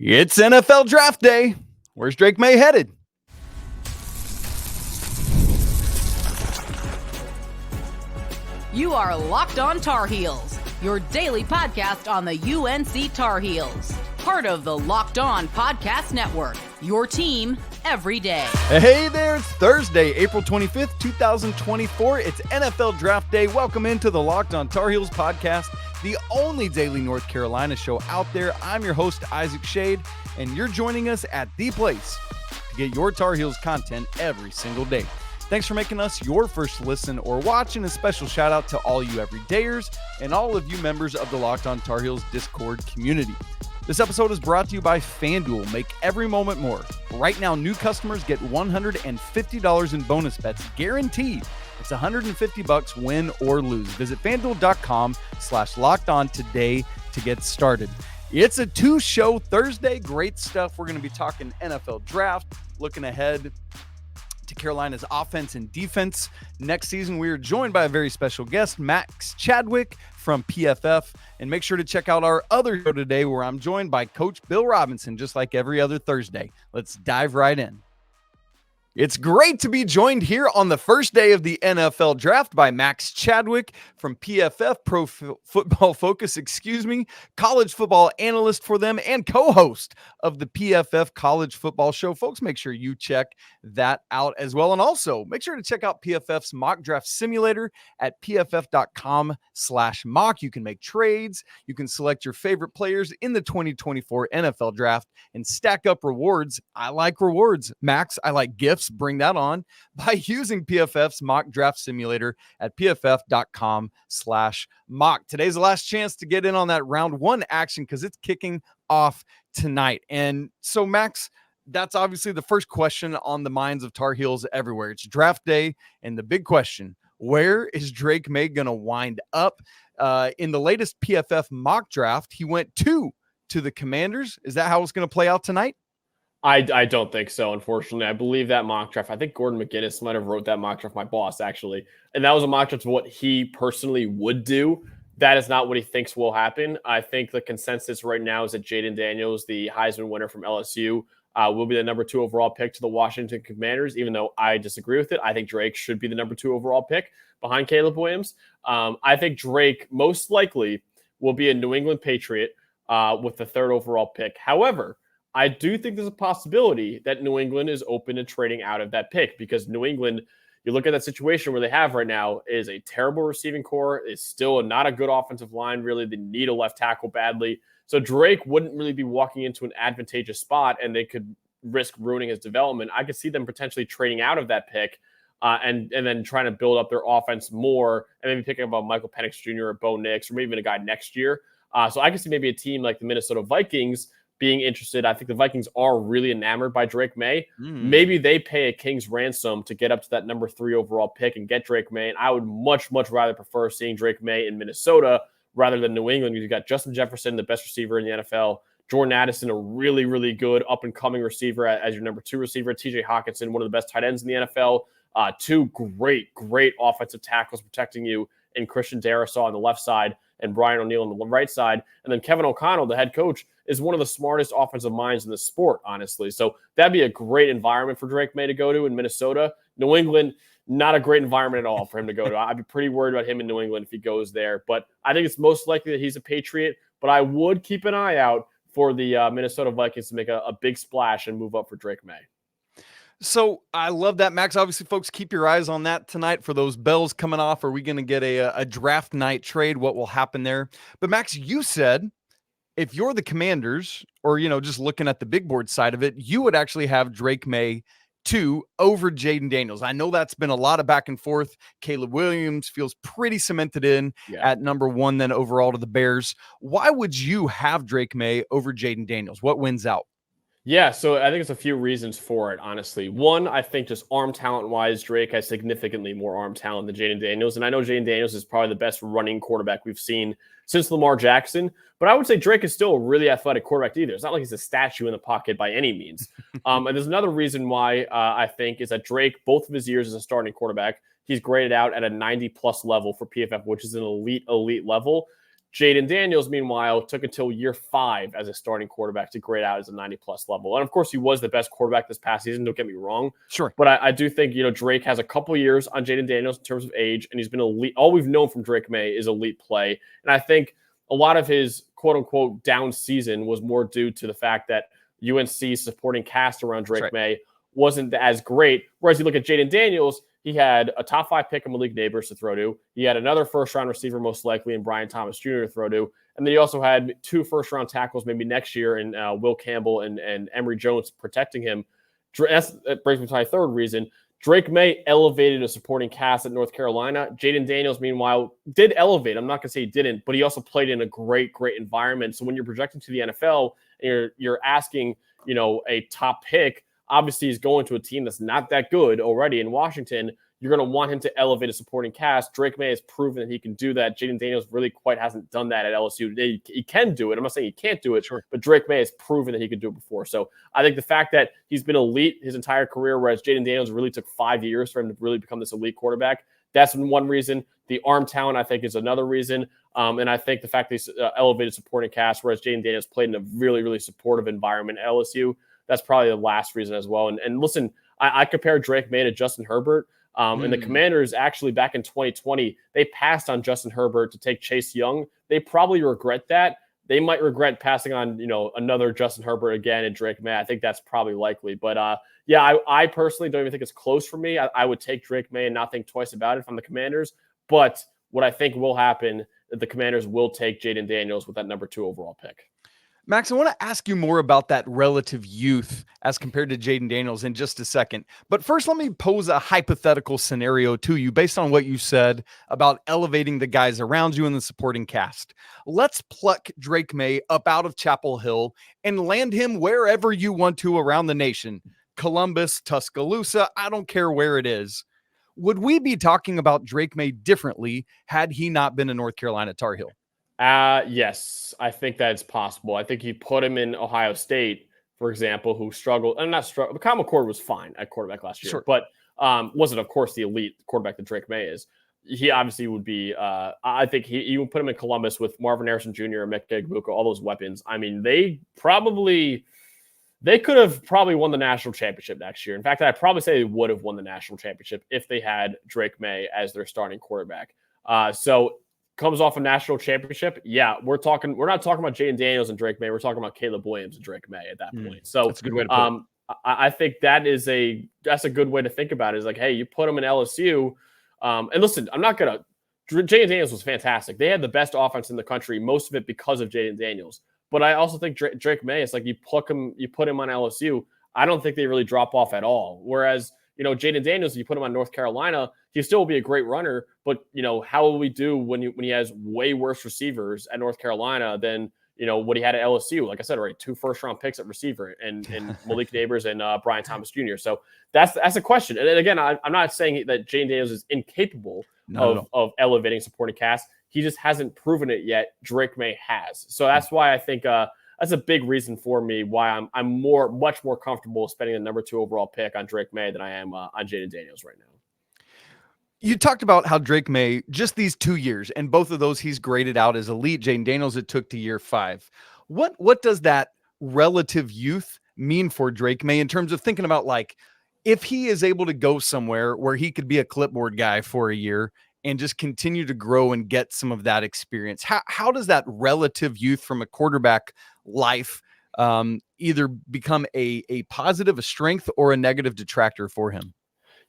It's NFL Draft Day. Where's Drake Maye headed? You are Locked On Tar Heels, your daily podcast on the UNC Tar Heels. Part of the Locked On Podcast Network, your team every day. Hey there, it's Thursday, April 25th, 2024. It's NFL Draft Day. Welcome into the Locked On Tar Heels podcast, the only daily North Carolina show out there. I'm your host, Isaac Shade, and you're joining us at the place to get your Tar Heels content every single day. Thanks for making us your first listen or watch, and a special shout out to all you everydayers and all of you members of the Locked On Tar Heels Discord community. This episode is brought to you by FanDuel. Make every moment more. Right now, new customers get $150 in bonus bets guaranteed. It's $150 win or lose. Visit FanDuel.com/lockedon today to get started. It's a two-show Thursday. Great stuff. We're going to be talking NFL draft, looking ahead to Carolina's offense and defense next season. We are joined by a very special guest, Max Chadwick from PFF. And make sure to check out our other show today where I'm joined by Coach Bill Robinson, just like every other Thursday. Let's dive right in. It's great to be joined here on the first day of the NFL Draft by Max Chadwick from PFF, Pro Football Focus, college football analyst for them and co-host of the PFF College Football Show. Folks, make sure you check that out as well. And also make sure to check out PFF's mock draft simulator at pff.com/mock. You can make trades. You can select your favorite players in the 2024 NFL Draft and stack up rewards. I like rewards, Max. I like gifts. Bring that on by using PFF's mock draft simulator at pff.com/mock. Today's the last chance to get in on that round one action because it's kicking off tonight. And so, Max, that's obviously the first question on the minds of Tar Heels everywhere. It's draft day, and the big question, where is Drake Maye going to wind up? In the latest PFF mock draft, he went to the Commanders. Is that how it's going to play out tonight? I don't think so, unfortunately. I believe that mock draft, I think Gordon McGinnis might have wrote that mock draft, my boss, actually. And that was a mock draft of what he personally would do. That is not what he thinks will happen. I think the consensus right now is that Jaden Daniels, the Heisman winner from LSU, will be the number 2 overall pick to the Washington Commanders, even though I disagree with it. I think Drake should be the number 2 overall pick behind Caleb Williams. I think Drake most likely will be a New England Patriot with the 3rd overall pick. However, I do think there's a possibility that New England is open to trading out of that pick because New England, you look at that situation where they have right now, is a terrible receiving core. It's still not a good offensive line, really. They need a left tackle badly. So Drake wouldn't really be walking into an advantageous spot, and they could risk ruining his development. I could see them potentially trading out of that pick and then trying to build up their offense more and maybe picking up a Michael Penix Jr. or Bo Nix or maybe even a guy next year. So I could see maybe a team like the Minnesota Vikings being interested. I think the Vikings are really enamored by Drake Maye. Maybe they pay a king's ransom to get up to that number 3 overall pick and get Drake Maye. And I would much, much rather prefer seeing Drake Maye in Minnesota rather than New England. You've got Justin Jefferson, the best receiver in the NFL. Jordan Addison, a really, really good up-and-coming receiver as your number 2 receiver. TJ Hawkinson, one of the best tight ends in the NFL. 2 great, great offensive tackles protecting you in Christian Darrisaw on the left side and Brian O'Neill on the right side. And then Kevin O'Connell, the head coach, is one of the smartest offensive minds in the sport, honestly. So that'd be a great environment for Drake Maye to go to in Minnesota. New England, not a great environment at all for him to go to. I'd be pretty worried about him in New England if he goes there. But I think it's most likely that he's a Patriot. But I would keep an eye out for the Minnesota Vikings to make a big splash and move up for Drake Maye. So I love that, Max. Obviously, folks, keep your eyes on that tonight for those bells coming off. Are we going to get a draft night trade? What will happen there? But Max, you said if you're the Commanders or, just looking at the big board side of it, you would actually have Drake Maye 2 over Jaden Daniels. I know that's been a lot of back and forth. Caleb Williams feels pretty cemented in at number 1 then overall to the Bears. Why would you have Drake Maye over Jaden Daniels? What wins out? Yeah, so I think there's a few reasons for it, honestly. One, I think just arm talent-wise, Drake has significantly more arm talent than Jaden Daniels. And I know Jaden Daniels is probably the best running quarterback we've seen since Lamar Jackson. But I would say Drake is still a really athletic quarterback either. It's not like he's a statue in the pocket by any means. And there's another reason why I think is that Drake, both of his years as a starting quarterback, he's graded out at a 90-plus level for PFF, which is an elite level. Jaden Daniels, meanwhile, took until year 5 as a starting quarterback to grade out as a 90-plus level. And, of course, he was the best quarterback this past season. Don't get me wrong. Sure. But I do think, Drake has a couple years on Jaden Daniels in terms of age, and he's been elite. All we've known from Drake Maye is elite play. And I think a lot of his quote-unquote down season was more due to the fact that UNC's supporting cast around Drake Maye wasn't as great. Whereas you look at Jaden Daniels, he had a top 5 pick in Malik Neighbors to throw to. He had another first-round receiver, most likely, in Brian Thomas Jr. to throw to. And then he also had 2 first-round tackles maybe next year in Will Campbell and Emory Jones protecting him. That brings me to my third reason. Drake Maye elevated a supporting cast at North Carolina. Jaden Daniels, meanwhile, did elevate. I'm not going to say he didn't, but he also played in a great environment. So when you're projecting to the NFL and you're asking, a top pick, obviously he's going to a team that's not that good already in Washington. You're going to want him to elevate a supporting cast. Drake Maye has proven that he can do that. Jaden Daniels really quite hasn't done that at LSU. He can do it. I'm not saying he can't do it, but Drake Maye has proven that he could do it before. So I think the fact that he's been elite his entire career, whereas Jaden Daniels really took 5 years for him to really become this elite quarterback, that's one reason. The arm talent, I think, is another reason. And I think the fact that he's elevated supporting cast, whereas Jaden Daniels played in a really supportive environment at LSU, that's probably the last reason as well. And listen, I compare Drake Maye to Justin Herbert. And the Commanders actually back in 2020, they passed on Justin Herbert to take Chase Young. They probably regret that. They might regret passing on, another Justin Herbert again and Drake Maye. I think that's probably likely. But I personally don't even think it's close for me. I would take Drake Maye and not think twice about it if I'm the Commanders. But what I think will happen, that the Commanders will take Jaden Daniels with that number 2 overall pick. Max, I want to ask you more about that relative youth as compared to Jaden Daniels in just a second. But first, let me pose a hypothetical scenario to you based on what you said about elevating the guys around you in the supporting cast. Let's pluck Drake Maye up out of Chapel Hill and land him wherever you want to around the nation. Columbus, Tuscaloosa, I don't care where it is. Would we be talking about Drake Maye differently had he not been a North Carolina Tar Heel? Yes, I think that's possible. I think you put him in Ohio State, for example, who struggled. And not struggled. Kyle McCord was fine at quarterback last year, but wasn't, of course, the elite quarterback that Drake Maye is. He obviously would be. I think you would put him in Columbus with Marvin Harrison Jr., Emeka Egbuka, all those weapons. I mean, they could have probably won the national championship next year. In fact, I'd probably say they would have won the national championship if they had Drake Maye as their starting quarterback. So comes off a national championship. Yeah, we're not talking about Jaden Daniels and Drake Maye. We're talking about Caleb Williams and Drake Maye at that point. So that's a good way to put it. I think that's a good way to think about it. Is like, hey, you put them in LSU. And listen, Jaden Daniels was fantastic. They had the best offense in the country, most of it because of Jaden Daniels. But I also think Drake Maye, it's like you put him on LSU. I don't think they really drop off at all. Whereas, Jaden Daniels, you put him on North Carolina, he still will be a great runner. But, how will we do when he has way worse receivers at North Carolina than, what he had at LSU? Like I said, right, 2 first-round picks at receiver and Malik Neighbors and Brian Thomas Jr. So that's a question. And again, I'm not saying that Jaden Daniels is incapable of elevating supporting cast. He just hasn't proven it yet. Drake Maye has. So that's why I think that's a big reason for me why I'm much more comfortable spending the number 2 overall pick on Drake Maye than I am on Jaden Daniels right now. You talked about how Drake Maye, just these 2 years, and both of those he's graded out as elite. Jaden Daniels, it took to year 5. What does that relative youth mean for Drake Maye in terms of thinking about, like, if he is able to go somewhere where he could be a clipboard guy for a year and just continue to grow and get some of that experience, how does that relative youth from a quarterback life either become a positive, a strength, or a negative detractor for him?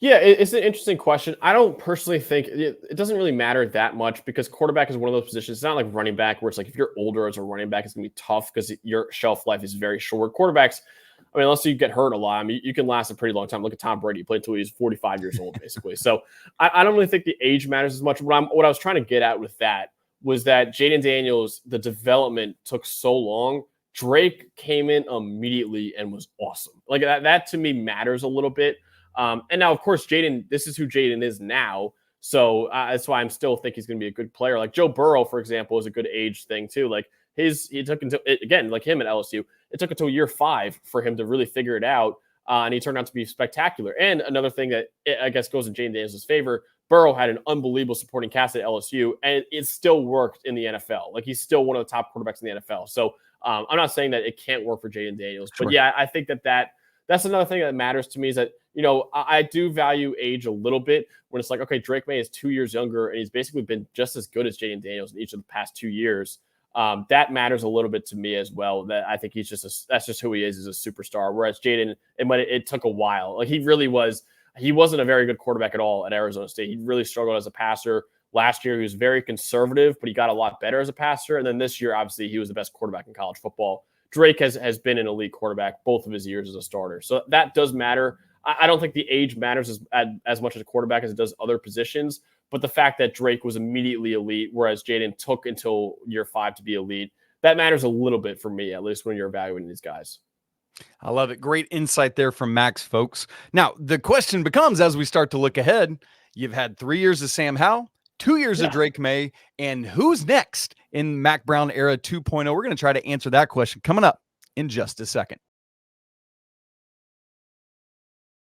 Yeah, it's an interesting question. I don't personally think it doesn't really matter that much because quarterback is one of those positions. It's not like running back where it's like if you're older as a running back, it's going to be tough because your shelf life is very short. Quarterbacks, I mean, unless you get hurt a lot, I mean, you can last a pretty long time. Look at Tom Brady. He played until he was 45 years old, basically. So I don't really think the age matters as much. What I was trying to get at with that was that Jaden Daniels, the development took so long. Drake came in immediately and was awesome. Like that to me matters a little bit. And now, of course, this is who Jaden is now. So that's why I'm still think he's going to be a good player. Like Joe Burrow, for example, is a good age thing too. Like he took until, again, like him at LSU, it took until year 5 for him to really figure it out. And he turned out to be spectacular. And another thing that I guess goes in Jaden Daniels' favor, Burrow had an unbelievable supporting cast at LSU, and it still worked in the NFL. Like, he's still one of the top quarterbacks in the NFL. So I'm not saying that it can't work for Jaden Daniels, but yeah, I think that's another thing that matters to me is that, I do value age a little bit when it's like, okay, Drake Maye is 2 years younger, and he's basically been just as good as Jaden Daniels in each of the past 2 years. That matters a little bit to me as well. That I think that's just who he is as a superstar. Whereas Jaden, it took a while. Like, he wasn't a very good quarterback at all at Arizona State. He really struggled as a passer. Last year, he was very conservative, but he got a lot better as a passer. And then this year, obviously, he was the best quarterback in college football. Drake has been an elite quarterback both of his years as a starter. So that does matter. I don't think the age matters as much as a quarterback as it does other positions. But the fact that Drake was immediately elite, whereas Jaden took until year 5 to be elite, that matters a little bit for me, at least when you're evaluating these guys. I love it. Great insight there from Max, folks. Now, the question becomes, as we start to look ahead, you've had 3 years of Sam Howell, 2 years of Drake Maye, and who's next in Mac Brown era 2.0? We're going to try to answer that question coming up in just a second.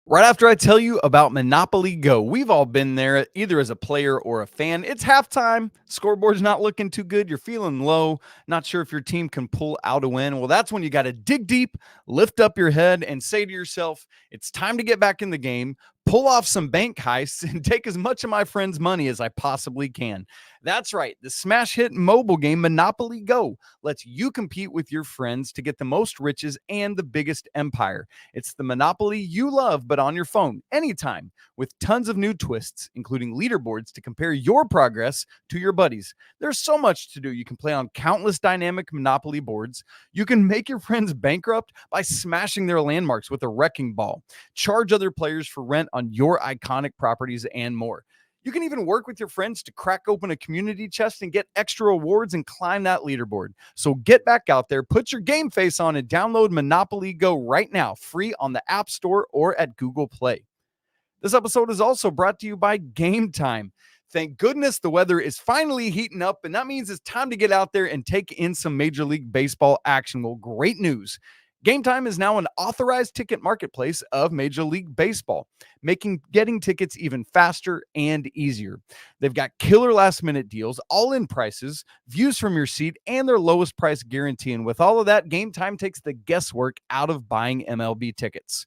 Right after I tell you about Monopoly Go. We've all been there, either as a player or a fan. It's halftime. Scoreboard's not looking too good. You're feeling low. Not sure if your team can pull out a win. Well, that's when you got to dig deep, lift up your head, and say to yourself, it's time to get back in the game, pull off some bank heists, and take as much of my friends' money as I possibly can. That's right. The smash hit mobile game Monopoly Go lets you compete with your friends to get the most riches and the biggest empire. It's the Monopoly you love, but on your phone, anytime, with tons of new twists, including leaderboards to compare your progress to your buddies. There's so much to do. You can play on countless dynamic Monopoly boards. You can make your friends bankrupt by smashing their landmarks with a wrecking ball, charge other players for rent on your iconic properties, and more. You can even work with your friends to crack open a community chest and get extra awards and climb that leaderboard. So get back out there, put your game face on, and download Monopoly Go right now, free on the App Store or at Google Play. This episode is also brought to you by Game Time. Thank goodness the weather is finally heating up, and that means it's time to get out there and take in some Major League Baseball action. Well, great news. Game Time is now an authorized ticket marketplace of Major League Baseball, making getting tickets even faster and easier. They've got killer last-minute deals, all-in prices, views from your seat, and their lowest price guarantee. And with all of that, Game Time takes the guesswork out of buying MLB tickets.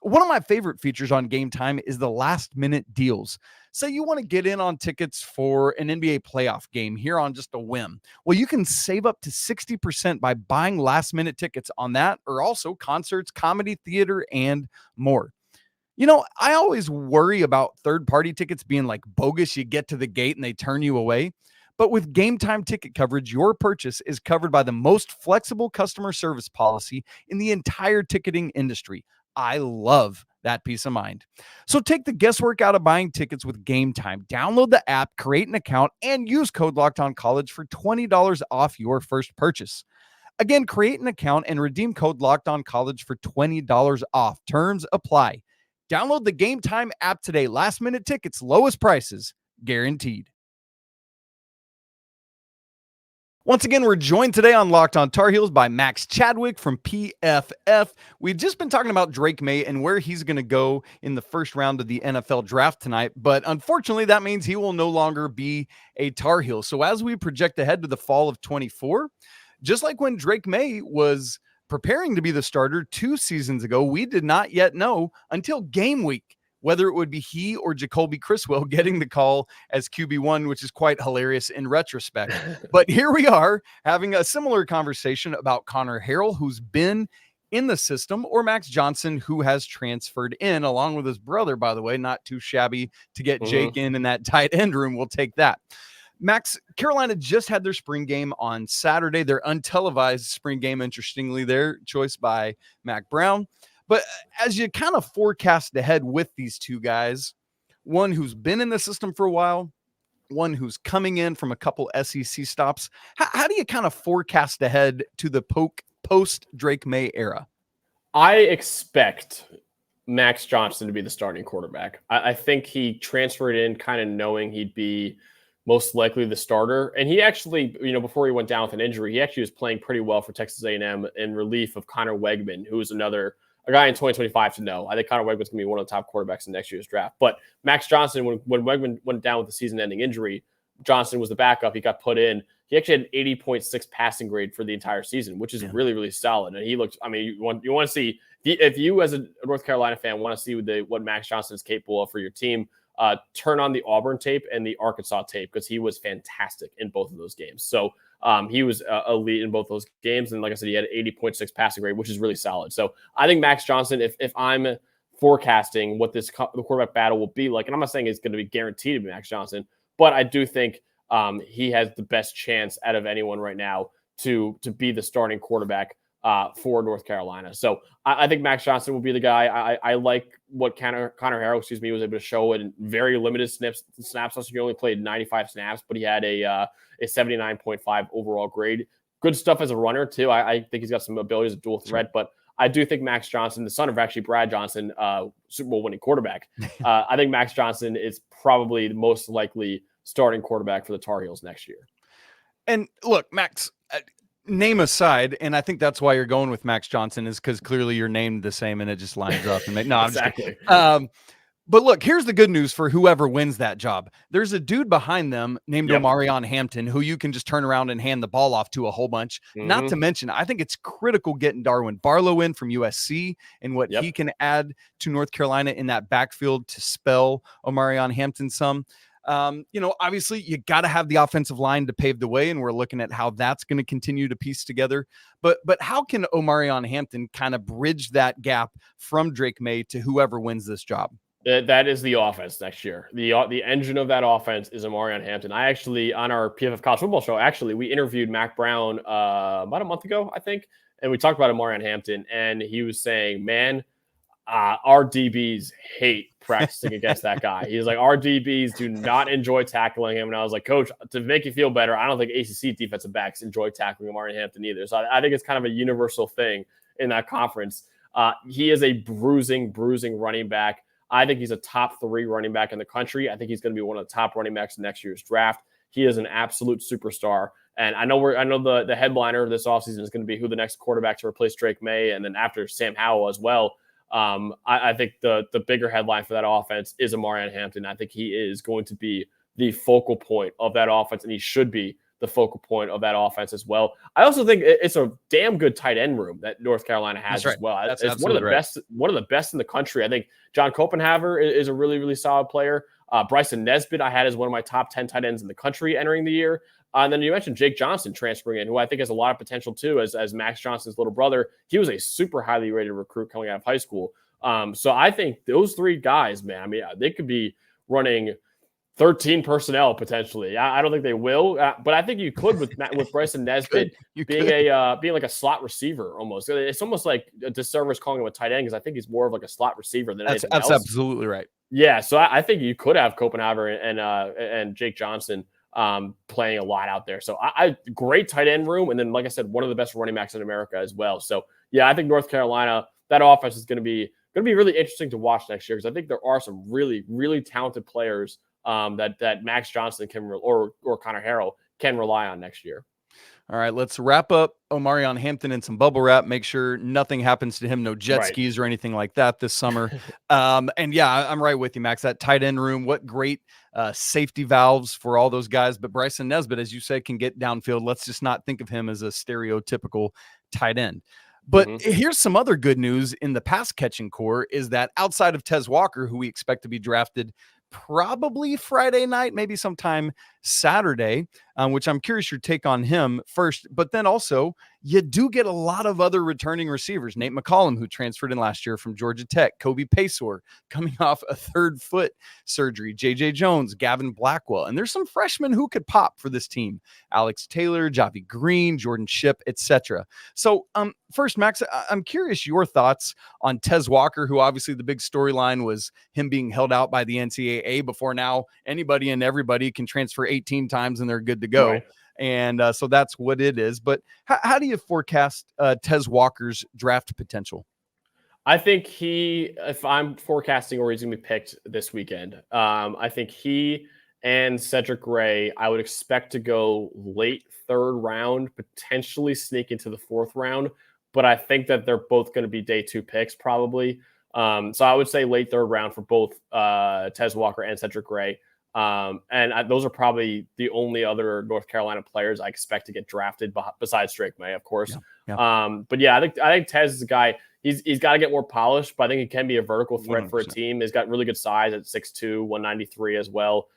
One of my favorite features on Game Time is the last-minute deals. Say you want to get in on tickets for an NBA playoff game here on just a whim. Well, you can save up to 60% by buying last-minute tickets on that, or also concerts, comedy, theater, and more. I always worry about third-party tickets being like bogus. You get to the gate and they turn you away. But with Game Time ticket coverage, your purchase is covered by the most flexible customer service policy in the entire ticketing industry. I love that peace of mind. So take the guesswork out of buying tickets with Game Time. Download the app, create an account, and use code LOCKEDONCollege for $20 off your first purchase. Again, create an account and redeem code LOCKEDONCollege for $20 off. Terms apply. Download the Game Time app today. Last minute tickets, lowest prices, guaranteed. Once again, we're joined today on Locked On Tar Heels by Max Chadwick from PFF. We've just been talking about Drake Maye and where he's going to go in the first round of the NFL draft tonight, but unfortunately that means he will no longer be a Tar Heel. So as we project ahead to the fall of 24, just like when Drake Maye was preparing to be the starter 2 seasons ago, we did not yet know until game week whether it would be he or Jacoby Criswell getting the call as QB1, which is quite hilarious in retrospect. But here we are having a similar conversation about Conner Harrell, who's been in the system, or Max Johnson, who has transferred in, along with his brother, by the way. Not too shabby to get Jake in that tight end room. We'll take that. Max, Carolina just had their spring game on Saturday, their untelevised spring game, interestingly, their choice by Mac Brown. But as you kind of forecast ahead with these two guys, one who's been in the system for a while, one who's coming in from a couple SEC stops, how do you kind of forecast ahead to the post-Drake Maye era? I expect Max Johnson to be the starting quarterback. I think he transferred in kind of knowing he'd be most likely the starter. And he actually, before he went down with an injury, he actually was playing pretty well for Texas A&M in relief of Connor Wegman, who was another a guy in 2025 to know. I think Conner Wegman's going to be one of the top quarterbacks in next year's draft. But Max Johnson, when Wegman went down with the season-ending injury, Johnson was the backup. He got put in. He actually had an 80.6 passing grade for the entire season, which is really, really solid. And he looked, I mean, you want to see, if you as a North Carolina fan want to see what Max Johnson is capable of for your team, turn on the Auburn tape and the Arkansas tape, because he was fantastic in both of those games. So he was elite in both those games. And like I said, he had an 80.6 passing grade, which is really solid. So I think Max Johnson, if I'm forecasting what the quarterback battle will be like, and I'm not saying it's going to be guaranteed to be Max Johnson, but I do think he has the best chance out of anyone right now to be the starting quarterback for North Carolina. So I think Max Johnson will be the guy. I like what Conner Harrell, was able to show in very limited snaps. Also, he only played 95 snaps, but he had a 79.5 overall grade. Good stuff as a runner too. I think he's got some abilities of dual threat, but I do think Max Johnson, the son of actually Brad Johnson, Super Bowl winning quarterback, I think Max Johnson is probably the most likely starting quarterback for the Tar Heels next year. And look, Max, name aside, and I think that's why you're going with Max Johnson, is because clearly you're named the same and it just lines up. And no, I'm exactly. But look, here's the good news for whoever wins that job. There's a dude behind them named Omarion Hampton, who you can just turn around and hand the ball off to a whole bunch. Not to mention, I think it's critical getting Darwin Barlow in from USC and what he can add to North Carolina in that backfield to spell Omarion Hampton some. Obviously you got to have the offensive line to pave the way, and we're looking at how that's going to continue to piece together. But how can Omarion Hampton kind of bridge that gap from Drake Maye to whoever wins this job? That is the offense next year. The engine of that offense is Omarion Hampton. I actually, on our PFF College Football show, we interviewed Mac Brown about a month ago, I think, and we talked about Omarion Hampton, and he was saying, man, our DBs hate practicing against that guy. He's like, our DBs do not enjoy tackling him. And I was like, Coach, to make you feel better, I don't think ACC defensive backs enjoy tackling Omarion Hampton either. So I think it's kind of a universal thing in that conference. He is a bruising running back. I think he's a top 3 running back in the country. I think he's going to be one of the top running backs in next year's draft. He is an absolute superstar. And I know the headliner this offseason is going to be who the next quarterback to replace Drake Maye, and then after Sam Howell as well. I think the bigger headline for that offense is Omarion Hampton. I think he is going to be the focal point of that offense, and he should be the focal point of that offense as well. I also think it's a damn good tight end room that North Carolina has as well. It's one of the best in the country. I think John Copenhaver is a really, really solid player. Bryson Nesbitt I had as one of my top 10 tight ends in the country entering the year. And then you mentioned Jake Johnson transferring in, who I think has a lot of potential too, as Max Johnson's little brother. He was a super highly rated recruit coming out of high school. So I think those 3 guys, man, I mean, they could be running 13 personnel potentially. I don't think they will, but I think you could with Bryson Nesbitt being like a slot receiver almost. It's almost like a disservice calling him a tight end, because I think he's more of like a slot receiver than anything else. That's absolutely right. Yeah, so I think you could have Copenhaver and Jake Johnson playing a lot out there. So great tight end room, and then like I said, one of the best running backs in America as well. So yeah, I think North Carolina, that offense is going to be really interesting to watch next year, because I think there are some really, really talented players that Max Johnson or Conner Harrell can rely on next year. All right, let's wrap up Omarion Hampton in some bubble wrap. Make sure nothing happens to him, no jet skis or anything like that this summer. And yeah, I'm right with you, Max. That tight end room, what great safety valves for all those guys. But Bryson Nesbitt, as you said, can get downfield. Let's just not think of him as a stereotypical tight end. But here's some other good news in the pass catching core, is that outside of Tez Walker, who we expect to be drafted probably Friday night, maybe sometime Saturday, which I'm curious your take on him first. But then also, you do get a lot of other returning receivers. Nate McCollum, who transferred in last year from Georgia Tech. Kobe Paysour, coming off a 3rd foot surgery. J.J. Jones, Gavin Blackwell. And there's some freshmen who could pop for this team. Alex Taylor, Javi Green, Jordan Shipp, etc. So first, Max, I'm curious your thoughts on Tez Walker, who obviously the big storyline was him being held out by the NCAA before now anybody and everybody can transfer 18 times and they're good to go. Right. And so that's what it is. But how do you forecast Tez Walker's draft potential? I think if I'm forecasting where he's going to be picked this weekend, I think he and Cedric Gray, I would expect to go late 3rd round, potentially sneak into the 4th round. but I think that they're both going to be day 2 picks probably. So I would say late 3rd round for both Tez Walker and Cedric Gray. Those are probably the only other North Carolina players I expect to get drafted besides Drake Maye, of course. But yeah, I think Tez is a guy. He's got to get more polished, but I think he can be a vertical threat 100%. For a team. He's got really good size at 6'2", 193 as well.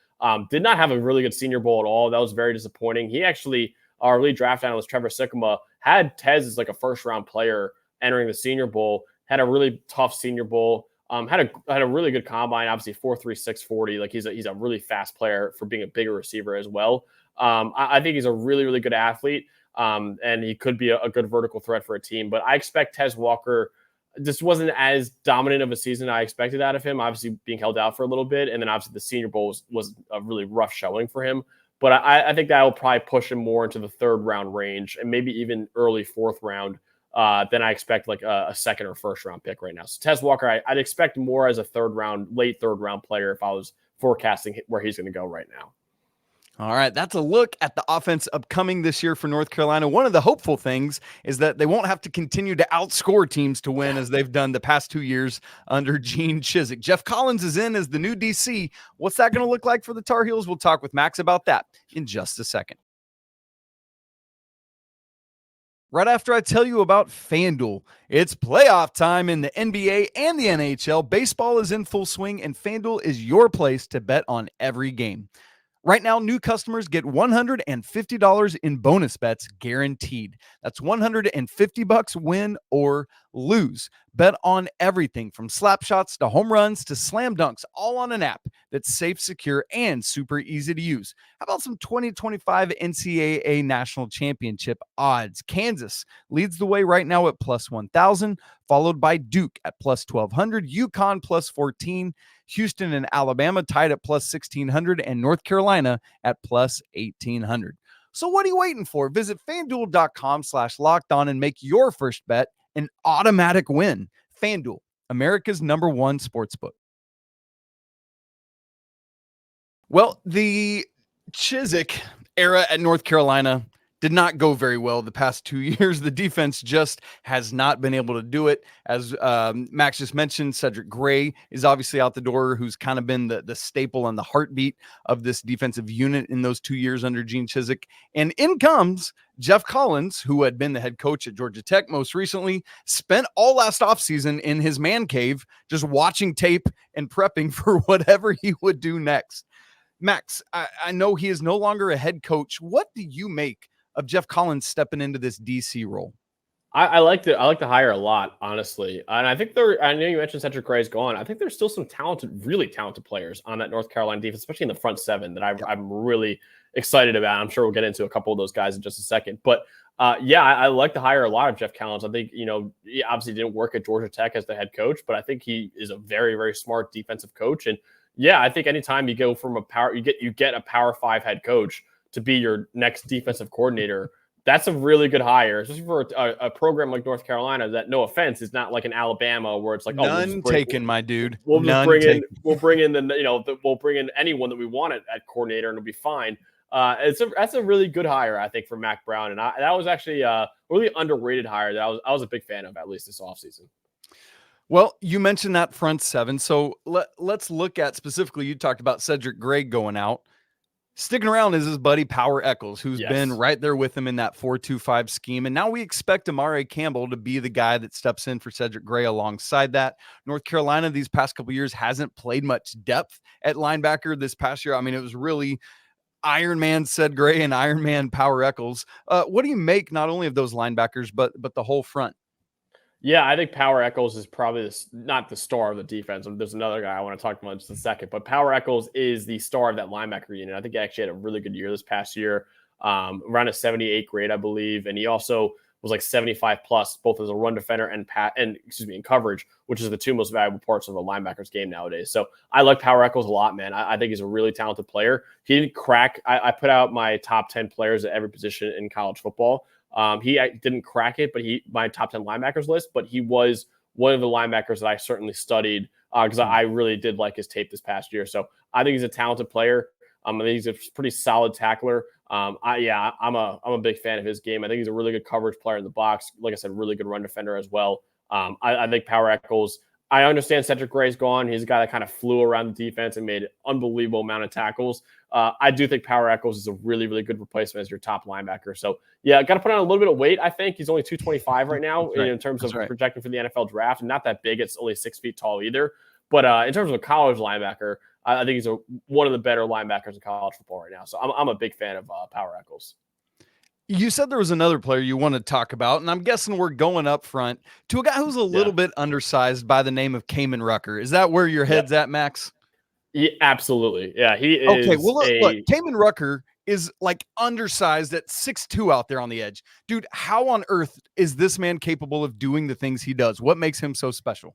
Did not have a really good Senior Bowl at all. That was very disappointing. He actually, our lead draft analyst Trevor Sikkema, had Tez as like a 1st-round player entering the Senior Bowl. Had a really tough Senior Bowl. Had a really good combine. Obviously 4.3 640. Like he's a really fast player for being a bigger receiver as well. I think he's a really, really good athlete. And he could be a good vertical threat for a team. But I expect Tez Walker. This wasn't as dominant of a season I expected out of him, obviously being held out for a little bit. And then obviously the Senior Bowl was a really rough showing for him. But I think that will probably push him more into the 3rd round range and maybe even early 4th round than I expect like a 2nd or 1st round pick right now. So Tez Walker, I'd expect more as a late 3rd round player if I was forecasting where he's going to go right now. All right, that's a look at the offense upcoming this year for North Carolina. One of the hopeful things is that they won't have to continue to outscore teams to win as they've done the past 2 years under Gene Chizik. Jeff Collins is in as the new DC. What's that going to look like for the Tar Heels? We'll talk with Max about that in just a second. Right after I tell you about FanDuel. It's playoff time in the NBA and the NHL. Baseball is in full swing, and FanDuel is your place to bet on every game. Right now, new customers get $150 in bonus bets guaranteed. That's $150 win or lose. Bet on everything from slap shots to home runs to slam dunks, all on an app that's safe, secure, and super easy to use. How about some 2025 NCAA National Championship odds? Kansas leads the way right now at plus 1,000, followed by Duke at plus 1,200, UConn plus 14, Houston and Alabama tied at plus 1,600, and North Carolina at plus 1,800. So what are you waiting for? Visit FanDuel.com/lockedon and make your first bet an automatic win. FanDuel, America's #1 sportsbook. Well, the Chizik era at North Carolina did not go very well the past 2 years. The defense just has not been able to do it. As Max just mentioned, Cedric Gray is obviously out the door, who's kind of been the staple and the heartbeat of this defensive unit in those 2 years under Gene Chizik. And in comes Jeff Collins, who had been the head coach at Georgia Tech most recently, spent all last offseason in his man cave just watching tape and prepping for whatever he would do next. Max, I know he is no longer a head coach. What do you make of Jeff Collins stepping into this DC role? I like the hire a lot, honestly. And I think I know you mentioned Cedric Gray's gone. I think there's still some really talented players on that North Carolina defense, especially in the front 7 that I'm really excited about. I'm sure we'll get into a couple of those guys in just a second. But I like the hire a lot of Jeff Collins. I think, he obviously didn't work at Georgia Tech as the head coach, but I think he is a very, very smart defensive coach. And yeah, I think anytime you go from you get a Power 5 head coach to be your next defensive coordinator, that's a really good hire, especially for a program like North Carolina that, no offense, is not like an Alabama where it's like, none taken, my dude. We'll bring in anyone that we want at coordinator and it'll be fine. That's a really good hire, I think, for Mac Brown, and that was actually a really underrated hire that I was a big fan of, at least this offseason. Well, you mentioned that front 7, so let's look at specifically. You talked about Cedric Gray going out. Sticking around is his buddy Power Eckles, who's been right there with him in that 4-2-5 scheme. And now we expect Amari Campbell to be the guy that steps in for Cedric Gray alongside that. North Carolina these past couple of years hasn't played much depth at linebacker this past year. I mean, it was really Iron Man Ced Gray and Iron Man Power Eckles. What do you make not only of those linebackers, but the whole front? Yeah, I think Power Eckles is probably not the star of the defense. There's another guy I want to talk about in just a second, but Power Eckles is the star of that linebacker unit. I think he actually had a really good year this past year, around a 78 grade, I believe. And he also was like 75 plus, both as a run defender and in coverage, which is the two most valuable parts of a linebacker's game nowadays. So I like Power Eckles a lot, man. I think he's a really talented player. He didn't crack. I put out my top 10 players at every position in college football. He didn't crack it, but my top 10 linebackers list, but he was one of the linebackers that I certainly studied because I really did like his tape this past year. So I think he's a talented player. I think he's a pretty solid tackler. I'm a big fan of his game. I think he's a really good coverage player in the box. Like I said, really good run defender as well. I think Power Eckles. I understand Cedric Gray's gone. He's a guy that kind of flew around the defense and made an unbelievable amount of tackles. I do think Power Eckles is a really, really good replacement as your top linebacker. So, yeah, got to put on a little bit of weight, I think. He's only 225 right now in terms of projecting for the NFL draft. And not that big. It's only 6 feet tall either. But in terms of a college linebacker, I think he's one of the better linebackers in college football right now. So I'm a big fan of Power Eckles. You said there was another player you want to talk about, and I'm guessing we're going up front to a guy who's a little bit undersized by the name of Cayman Rucker. Is that where your head's at, Max? Yeah, absolutely. Yeah, he is. Okay, well, look, Cayman Rucker is like undersized at 6'2" out there on the edge. Dude, how on earth is this man capable of doing the things he does? What makes him so special?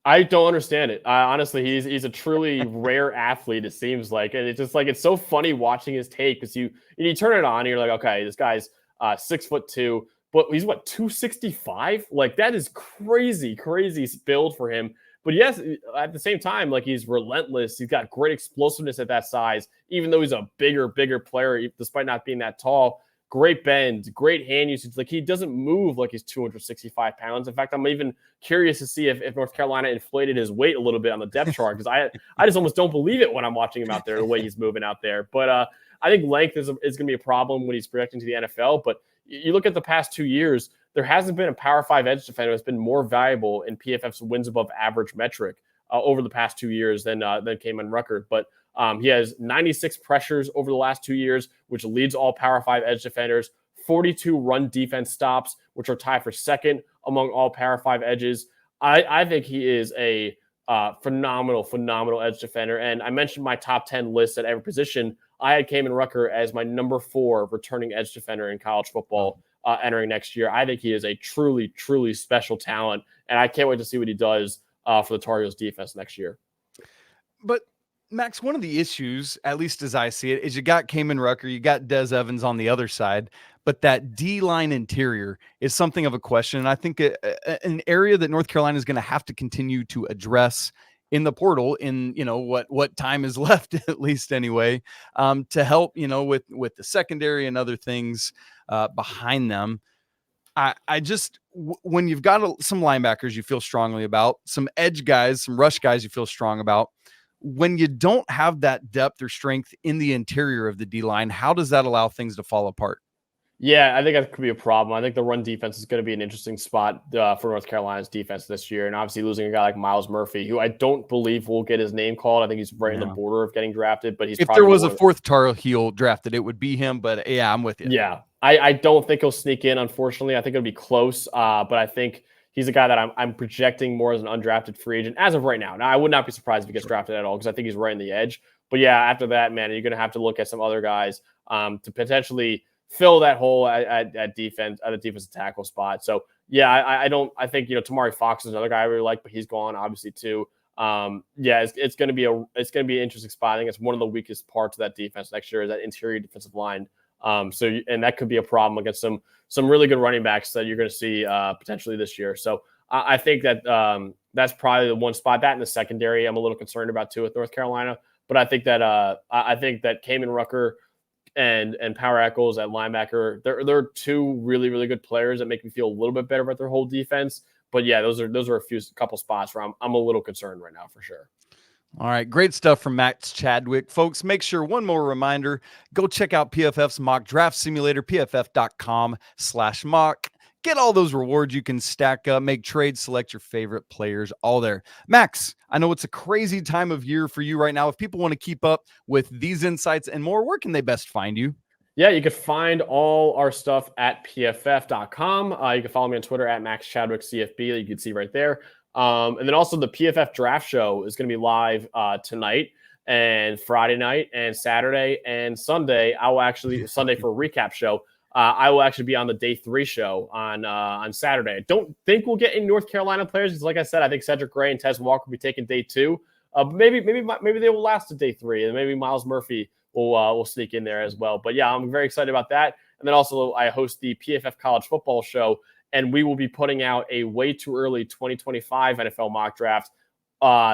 I don't understand it. Honestly, he's a truly rare athlete, it seems like. And it's just like, it's so funny watching his tape because you turn it on and you're like, okay, this guy's 6'2", but he's 265? Like, that is crazy build for him. But yes, at the same time, like, he's relentless. He's got great explosiveness at that size, even though he's a bigger player, despite not being that tall. Great bend, great hand usage. Like, he doesn't move like he's 265 pounds. In fact, I'm even curious to see if North Carolina inflated his weight a little bit on the depth chart, because I just almost don't believe it when I'm watching him out there, the way he's moving out there. But I think length is going to be a problem when he's projecting to the NFL. But you look at the past 2 years, there hasn't been a Power 5 edge defender that's been more valuable in PFF's wins above average metric over the past 2 years than Cayman Rucker. But he has 96 pressures over the last 2 years, which leads all Power 5 edge defenders, 42 run defense stops, which are tied for second among all Power 5 edges. I think he is a phenomenal edge defender. And I mentioned my top 10 list at every position. I had Cayman Rucker as my number 4 returning edge defender in college football entering next year. I think he is a truly special talent, and I can't wait to see what he does for the Tar Heels defense next year. But Max, one of the issues, at least as I see it, is you got Cayman Rucker, you got Des Evans on the other side, but that D-line interior is something of a question. And I think an area that North Carolina is going to have to continue to address in the portal in, what time is left, at least anyway, to help, with the secondary and other things behind them. I just, when you've got some linebackers you feel strongly about, some edge guys, some rush guys you feel strong about, when you don't have that depth or strength in the interior of the D-line, how does that allow things to fall apart? Yeah, I think that could be a problem. I think the run defense is going to be an interesting spot for North Carolina's defense this year. And obviously losing a guy like Myles Murphy, who I don't believe will get his name called. I think he's right in the border of getting drafted. But if there was a fourth Tar Heel drafted, it would be him. But yeah, I'm with you. Yeah, I don't think he'll sneak in, unfortunately. I think it'll be close. But I think he's a guy that I'm projecting more as an undrafted free agent as of right now. Now, I would not be surprised if he gets drafted at all, because I think he's right in the edge. But yeah, after that, man, you're going to have to look at some other guys to potentially fill that hole at defense, at the defensive tackle spot. So yeah, I think, Tamari Fox is another guy I really like, but he's gone obviously too. It's going to be an interesting spot. I think it's one of the weakest parts of that defense next year is that interior defensive line. And that could be a problem against some really good running backs that you're going to see potentially this year. So I think that that's probably the one spot. That in the secondary, I'm a little concerned about too with North Carolina. But I think that Cayman Rucker and Power Eckles at linebacker, they're two really good players that make me feel a little bit better about their whole defense. But yeah, those are a couple spots where I'm a little concerned right now for sure. All right, great stuff from Max Chadwick. Folks, make sure, one more reminder, go check out PFF's mock draft simulator, pff.com/mock. Get all those rewards you can stack up, make trades, select your favorite players, all there. Max, I know it's a crazy time of year for you right now. If people want to keep up with these insights and more, where can they best find you? Yeah, you can find all our stuff at pff.com. You can follow me on Twitter at MaxChadwickCFB that you can see right there. And then also the PFF draft show is going to be live tonight and Friday night and Saturday and Sunday. Sunday for a recap show. I will actually be on the day 3 show on Saturday. I don't think we'll get any North Carolina players because, like I said, I think Cedric Gray and Tez Walker will be taking day 2. But maybe they will last to day 3, and maybe Myles Murphy will sneak in there as well. But yeah, I'm very excited about that. And then also I host the PFF College Football Show, and we will be putting out a way too early 2025 NFL mock draft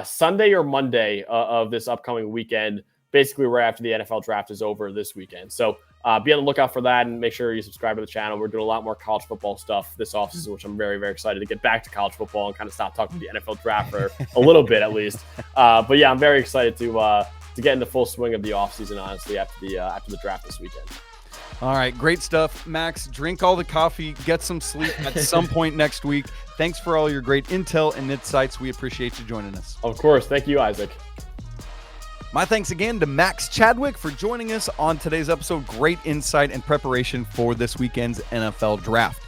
Sunday or Monday of this upcoming weekend. basically right after the NFL draft is over this weekend. So be on the lookout for that, and make sure you subscribe to the channel. We're doing a lot more college football stuff this offseason, which I'm very, very excited to get back to college football and kind of stop talking the NFL draft for a little bit at least. But yeah, I'm very excited to get in the full swing of the offseason, honestly, after the draft this weekend. All right, great stuff, Max. Drink all the coffee, get some sleep at some point next week. Thanks for all your great intel and insights. We appreciate you joining us. Of course. Thank you, Isaac. My thanks again to Max Chadwick for joining us on today's episode. Great insight and preparation for this weekend's NFL draft.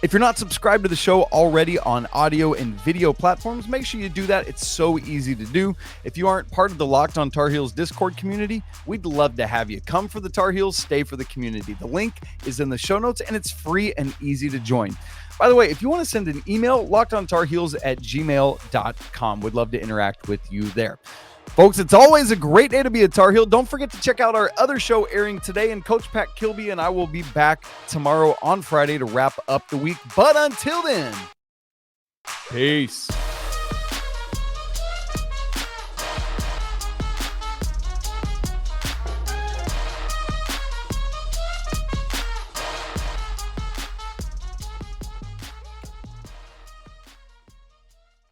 If you're not subscribed to the show already on audio and video platforms, make sure you do that. It's so easy to do. If you aren't part of the Locked On Tar Heels Discord community, we'd love to have you. Come for the Tar Heels, stay for the community. The link is in the show notes, and it's free and easy to join. By the way, if you want to send an email, lockedontarheels@gmail.com. We'd love to interact with you there. Folks, it's always a great day to be a Tar Heel. Don't forget to check out our other show airing today, and Coach Pat Kilby and I will be back tomorrow on Friday to wrap up the week. But until then, peace.